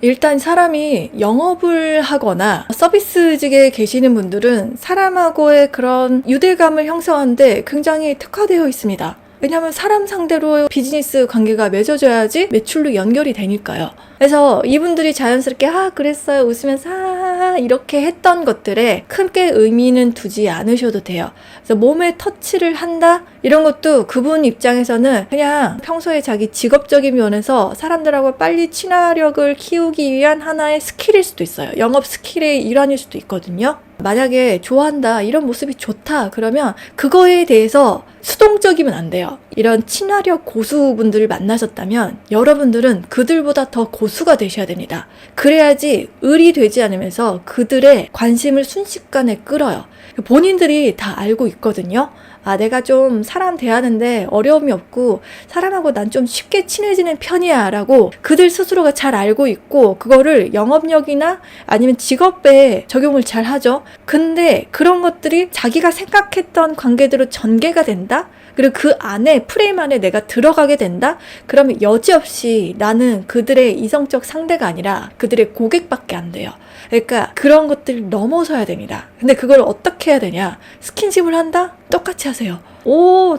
일단 사람이 영업을 하거나 서비스직에 계시는 분들은 사람하고의 그런 유대감을 형성하는데 굉장히 특화되어 있습니다. 왜냐하면 사람 상대로 비즈니스 관계가 맺어져야지 매출로 연결이 되니까요. 그래서 이분들이 자연스럽게 그랬어요 웃으면서 이렇게 했던 것들에 크게 의미는 두지 않으셔도 돼요. 그래서 몸에 터치를 한다 이런 것도 그분 입장에서는 그냥 평소에 자기 직업적인 면에서 사람들하고 빨리 친화력을 키우기 위한 하나의 스킬일 수도 있어요. 영업 스킬의 일환일 수도 있거든요. 만약에 좋아한다, 이런 모습이 좋다 그러면 그거에 대해서 수동적이면 안 돼요. 이런 친화력 고수분들을 만나셨다면 여러분들은 그들보다 더 고수가 되셔야 됩니다. 그래야지 을이 되지 않으면서 그들의 관심을 순식간에 끌어요. 본인들이 다 알고 있거든요. 내가 좀 사람 대하는데 어려움이 없고 사람하고 난 좀 쉽게 친해지는 편이야 라고 그들 스스로가 잘 알고 있고 그거를 영업력이나 아니면 직업에 적용을 잘 하죠. 근데 그런 것들이 자기가 생각했던 관계대로 전개가 된다? 그리고 그 안에 프레임 안에 내가 들어가게 된다? 그러면 여지없이 나는 그들의 이성적 상대가 아니라 그들의 고객밖에 안 돼요. 그러니까 그런 것들을 넘어서야 됩니다. 근데 그걸 어떻게 해야 되냐? 스킨십을 한다? 똑같이 하세요.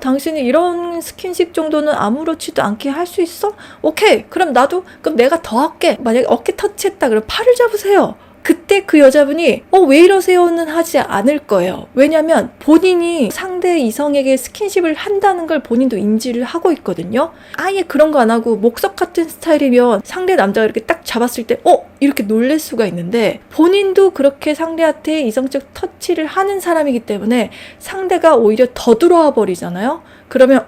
당신이 이런 스킨십 정도는 아무렇지도 않게 할 수 있어? 오케이. 그럼 내가 더 할게. 만약에 어깨 터치했다 그럼 팔을 잡으세요. 그때 그 여자분이 왜 이러세요는 하지 않을 거예요. 왜냐면 본인이 상대 이성에게 스킨십을 한다는 걸 본인도 인지를 하고 있거든요. 아예 그런 거 안 하고 목석 같은 스타일이면 상대 남자가 이렇게 딱 잡았을 때 이렇게 놀랄 수가 있는데 본인도 그렇게 상대한테 이성적 터치를 하는 사람이기 때문에 상대가 오히려 더 들어와 버리잖아요. 그러면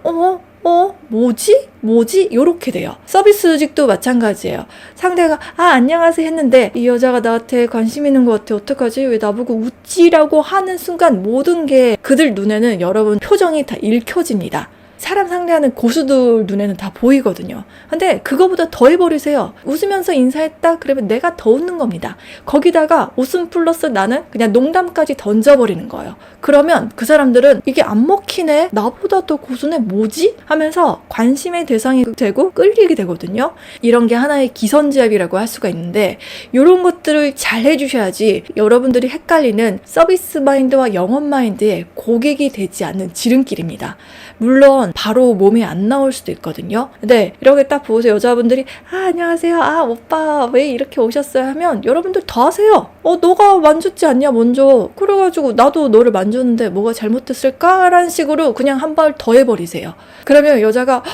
뭐지? 요렇게 돼요. 서비스직도 마찬가지예요. 상대가 안녕하세요 했는데 이 여자가 나한테 관심 있는 것 같아. 어떡하지? 왜 나보고 웃지라고 하는 순간 모든 게 그들 눈에는 여러분 표정이 다 읽혀집니다. 사람 상대하는 고수들 눈에는 다 보이거든요. 근데 그거보다 더 해버리세요. 웃으면서 인사했다? 그러면 내가 더 웃는 겁니다. 거기다가 웃음 플러스 나는 그냥 농담까지 던져버리는 거예요. 그러면 그 사람들은 이게 안 먹히네? 나보다 더 고수네? 뭐지? 하면서 관심의 대상이 되고 끌리게 되거든요. 이런 게 하나의 기선제압이라고 할 수가 있는데 이런 것들을 잘 해주셔야지 여러분들이 헷갈리는 서비스 마인드와 영업 마인드의 고객이 되지 않는 지름길입니다. 물론 바로 몸에 안 나올 수도 있거든요. 근데 이렇게 딱 보세요. 여자분들이 안녕하세요. 오빠 왜 이렇게 오셨어요? 하면 여러분들 더 하세요. 너가 만졌지 않냐 먼저. 그래가지고 나도 너를 만졌는데 뭐가 잘못됐을까? 라는 식으로 그냥 한 발 더 해버리세요. 그러면 여자가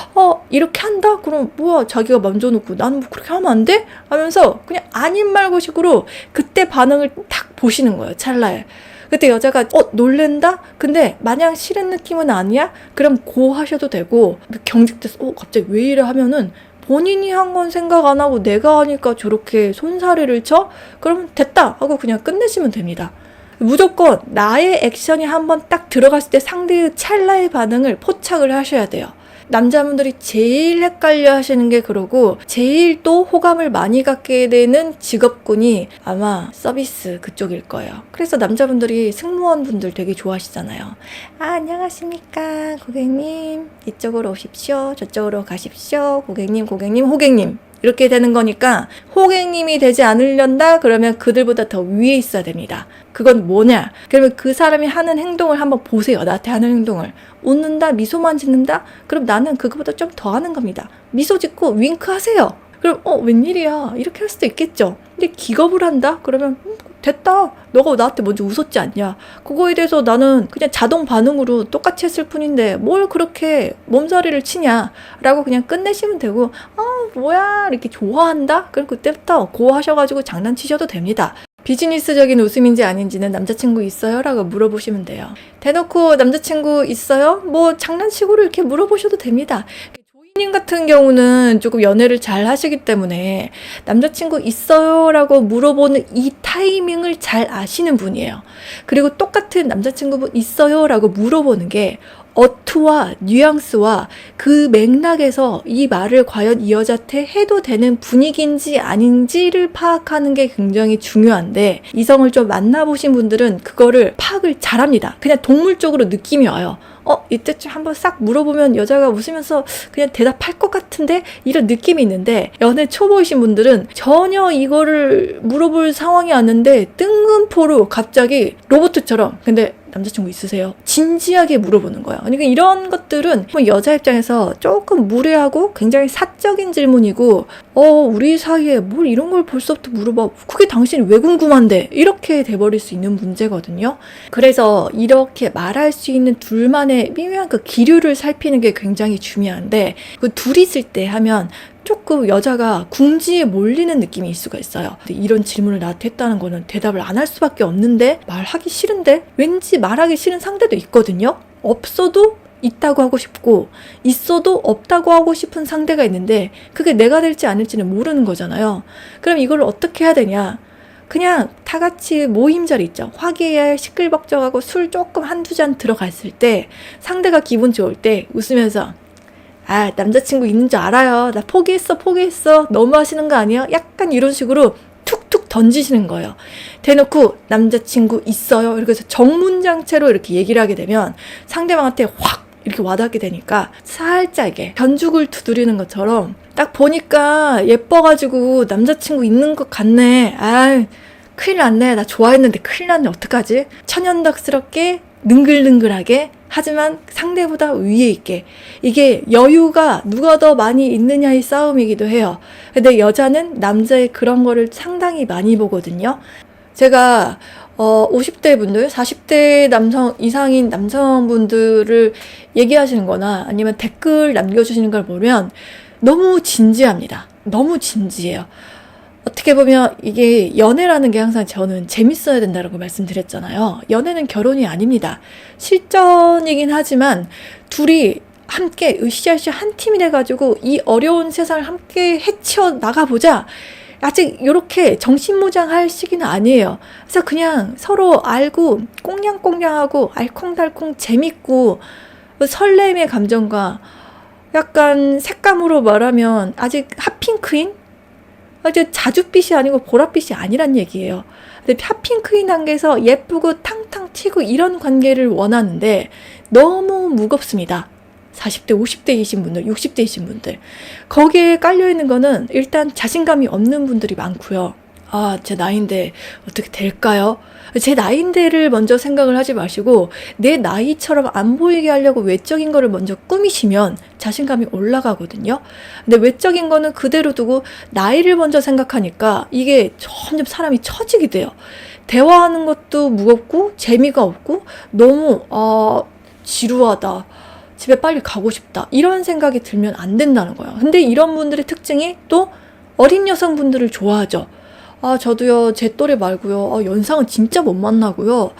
이렇게 한다? 그럼 뭐야 자기가 만져놓고 나는 뭐 그렇게 하면 안 돼? 하면서 그냥 아닌 말고 식으로 그때 반응을 딱 보시는 거예요. 찰나에. 그때 여자가 놀랜다? 근데 마냥 싫은 느낌은 아니야? 그럼 고 하셔도 되고 경직돼서 갑자기 왜 이래 하면은 본인이 한 건 생각 안 하고 내가 하니까 저렇게 손사래를 쳐? 그러면 됐다 하고 그냥 끝내시면 됩니다. 무조건 나의 액션이 한번 딱 들어갔을 때 상대의 찰나의 반응을 포착을 하셔야 돼요. 남자분들이 제일 헷갈려 하시는 게 그러고 제일 또 호감을 많이 갖게 되는 직업군이 아마 서비스 그쪽일 거예요. 그래서 남자분들이 승무원분들 되게 좋아하시잖아요. 안녕하십니까 고객님, 이쪽으로 오십시오, 저쪽으로 가십시오, 고객님 호객님 이렇게 되는 거니까 호객님이 되지 않으련다 그러면 그들보다 더 위에 있어야 됩니다. 그건 뭐냐? 그러면 그 사람이 하는 행동을 한번 보세요. 나한테 하는 행동을. 웃는다, 미소만 짓는다? 그럼 나는 그거보다 좀 더 하는 겁니다. 미소 짓고 윙크 하세요. 그럼 웬일이야 이렇게 할 수도 있겠죠. 근데 기겁을 한다? 그러면 됐다. 너가 나한테 먼저 웃었지 않냐. 그거에 대해서 나는 그냥 자동 반응으로 똑같이 했을 뿐인데 뭘 그렇게 몸서리를 치냐 라고 그냥 끝내시면 되고 뭐야 이렇게 좋아한다? 그럼 그때부터 고 하셔가지고 장난치셔도 됩니다. 비즈니스적인 웃음인지 아닌지는 남자친구 있어요? 라고 물어보시면 돼요. 대놓고 남자친구 있어요? 뭐 장난식으로 이렇게 물어보셔도 됩니다. 님 같은 경우는 조금 연애를 잘 하시기 때문에 남자친구 있어요? 라고 물어보는 이 타이밍을 잘 아시는 분이에요. 그리고 똑같은 남자친구분 있어요? 라고 물어보는 게 어투와 뉘앙스와 그 맥락에서 이 말을 과연 이 여자한테 해도 되는 분위기인지 아닌지를 파악하는 게 굉장히 중요한데, 이성을 좀 만나보신 분들은 그거를 파악을 잘합니다. 그냥 동물적으로 느낌이 와요. 이때쯤 한번 싹 물어보면 여자가 웃으면서 그냥 대답할 것 같은데, 이런 느낌이 있는데, 연애 초보이신 분들은 전혀 이거를 물어볼 상황이 왔는데 뜬금포로 갑자기 로봇처럼 근데 남자친구 있으세요? 진지하게 물어보는 거예요. 그러니까 이런 것들은 여자 입장에서 조금 무례하고 굉장히 사적인 질문이고, 우리 사이에 뭘 이런 걸 벌써부터 물어봐. 그게 당신이 왜 궁금한데? 이렇게 돼버릴 수 있는 문제거든요. 그래서 이렇게 말할 수 있는 둘만의 미묘한 그 기류를 살피는 게 굉장히 중요한데, 그 둘이 있을 때 하면 조금 여자가 궁지에 몰리는 느낌이 있을 수가 있어요. 근데 이런 질문을 나한테 했다는 거는 대답을 안 할 수밖에 없는데, 말하기 싫은데? 왠지 말하기 싫은 상대도 있거든요. 없어도 있다고 하고 싶고 있어도 없다고 하고 싶은 상대가 있는데, 그게 내가 될지 아닐지는 모르는 거잖아요. 그럼 이걸 어떻게 해야 되냐? 그냥 다 같이 모임 자리 있죠. 화기애애 시끌벅적하고 술 조금 한두 잔 들어갔을 때, 상대가 기분 좋을 때 웃으면서 남자친구 있는 줄 알아요. 나 포기했어. 너무 하시는 거 아니에요? 약간 이런 식으로 툭툭 던지시는 거예요. 대놓고 남자친구 있어요. 이렇게 해서 정문장체로 이렇게 얘기를 하게 되면 상대방한테 확 이렇게 와닿게 되니까, 살짝 이게 견죽을 두드리는 것처럼 딱 보니까 예뻐가지고 남자친구 있는 것 같네. 큰일 났네. 나 좋아했는데 큰일 났네. 어떡하지? 천연덕스럽게 능글능글하게, 하지만 상대보다 위에 있게. 이게 여유가 누가 더 많이 있느냐의 싸움이기도 해요. 근데 여자는 남자의 그런 거를 상당히 많이 보거든요. 제가 50대 분들, 40대 남성 이상인 남성분들을 얘기하시는 거나 아니면 댓글 남겨주시는 걸 보면 너무 진지합니다. 너무 진지해요. 어떻게 보면 이게 연애라는 게 항상 저는 재밌어야 된다고 말씀드렸잖아요. 연애는 결혼이 아닙니다. 실전이긴 하지만 둘이 함께 으쌰으쌰 한 팀이 돼가지고 이 어려운 세상을 함께 헤쳐 나가보자. 아직 이렇게 정신무장할 시기는 아니에요. 그래서 그냥 서로 알고 꽁냥꽁냥하고 알콩달콩 재밌고, 설렘의 감정과 약간 색감으로 말하면 아직 핫핑크인? 이제 자줏빛이 아니고 보랏빛이 아니란 얘기예요. 근데 핫핑크인 단계에서 예쁘고 탕탕 튀고 이런 관계를 원하는데 너무 무겁습니다. 40대, 50대이신 분들, 60대이신 분들. 거기에 깔려있는 거는 일단 자신감이 없는 분들이 많고요. 제 나이인데 어떻게 될까요? 제 나이인데를 먼저 생각을 하지 마시고 내 나이처럼 안 보이게 하려고 외적인 거를 먼저 꾸미시면 자신감이 올라가거든요. 근데 외적인 거는 그대로 두고 나이를 먼저 생각하니까 이게 점점 사람이 처지게 돼요. 대화하는 것도 무겁고 재미가 없고 너무 지루하다. 집에 빨리 가고 싶다. 이런 생각이 들면 안 된다는 거예요. 근데 이런 분들의 특징이 또 어린 여성분들을 좋아하죠. 저도요, 제 또래 말고요. 연상은 진짜 못 만나고요.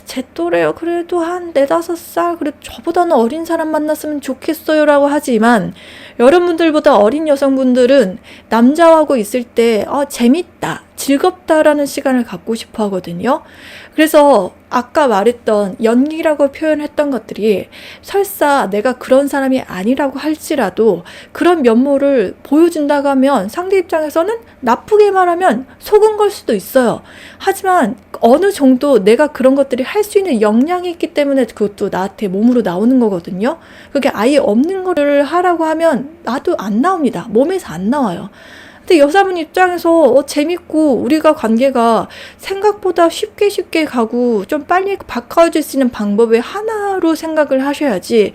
제 또래요. 그래도 한 4, 5살, 그래도 저보다는 어린 사람 만났으면 좋겠어요. 라고 하지만, 여러분들보다 어린 여성분들은 남자하고 있을 때, 재밌다, 즐겁다라는 시간을 갖고 싶어 하거든요. 그래서 아까 말했던 연기라고 표현했던 것들이 설사 내가 그런 사람이 아니라고 할지라도 그런 면모를 보여준다고 하면 상대 입장에서는 나쁘게 말하면 속은 걸 수도 있어요. 하지만 어느 정도 내가 그런 것들이 할 수 있는 역량이 있기 때문에 그것도 나한테 몸으로 나오는 거거든요. 그게 아예 없는 거를 하라고 하면 나도 안 나옵니다. 몸에서 안 나와요. 근데 여자분 입장에서 재밌고 우리가 관계가 생각보다 쉽게 가고 좀 빨리 바꿔줄 수 있는 방법의 하나로 생각을 하셔야지,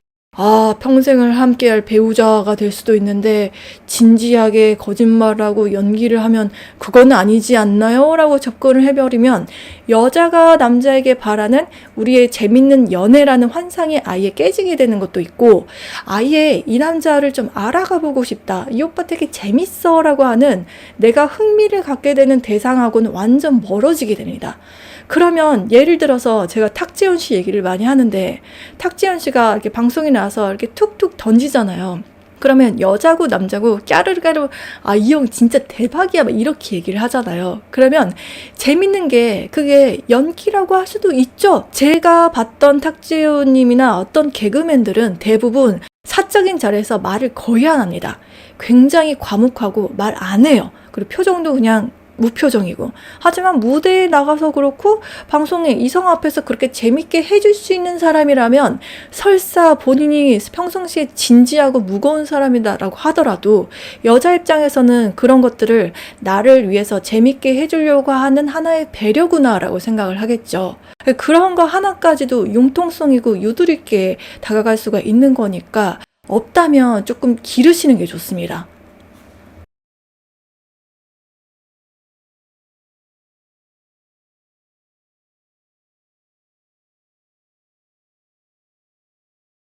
평생을 함께할 배우자가 될 수도 있는데 진지하게 거짓말하고 연기를 하면 그건 아니지 않나요? 라고 접근을 해버리면 여자가 남자에게 바라는 우리의 재밌는 연애라는 환상이 아예 깨지게 되는 것도 있고, 아예 이 남자를 좀 알아가 보고 싶다, 이 오빠 되게 재밌어 라고 하는 내가 흥미를 갖게 되는 대상하고는 완전 멀어지게 됩니다. 그러면 예를 들어서 제가 탁재훈 씨 얘기를 많이 하는데, 탁재훈 씨가 이렇게 방송에 나와서 이렇게 툭툭 던지잖아요. 그러면 여자고 남자고 까르르까르 이 형 진짜 대박이야 막 이렇게 얘기를 하잖아요. 그러면 재밌는 게 그게 연기라고 할 수도 있죠. 제가 봤던 탁재훈님이나 어떤 개그맨들은 대부분 사적인 자리에서 말을 거의 안 합니다. 굉장히 과묵하고 말 안 해요. 그리고 표정도 그냥 무표정이고. 하지만 무대에 나가서 그렇고 방송에 이성 앞에서 그렇게 재밌게 해줄 수 있는 사람이라면 설사 본인이 평상시에 진지하고 무거운 사람이다라고 하더라도 여자 입장에서는 그런 것들을 나를 위해서 재밌게 해주려고 하는 하나의 배려구나라고 생각을 하겠죠. 그런 거 하나까지도 융통성이고 유도리 있게 다가갈 수가 있는 거니까 없다면 조금 기르시는 게 좋습니다.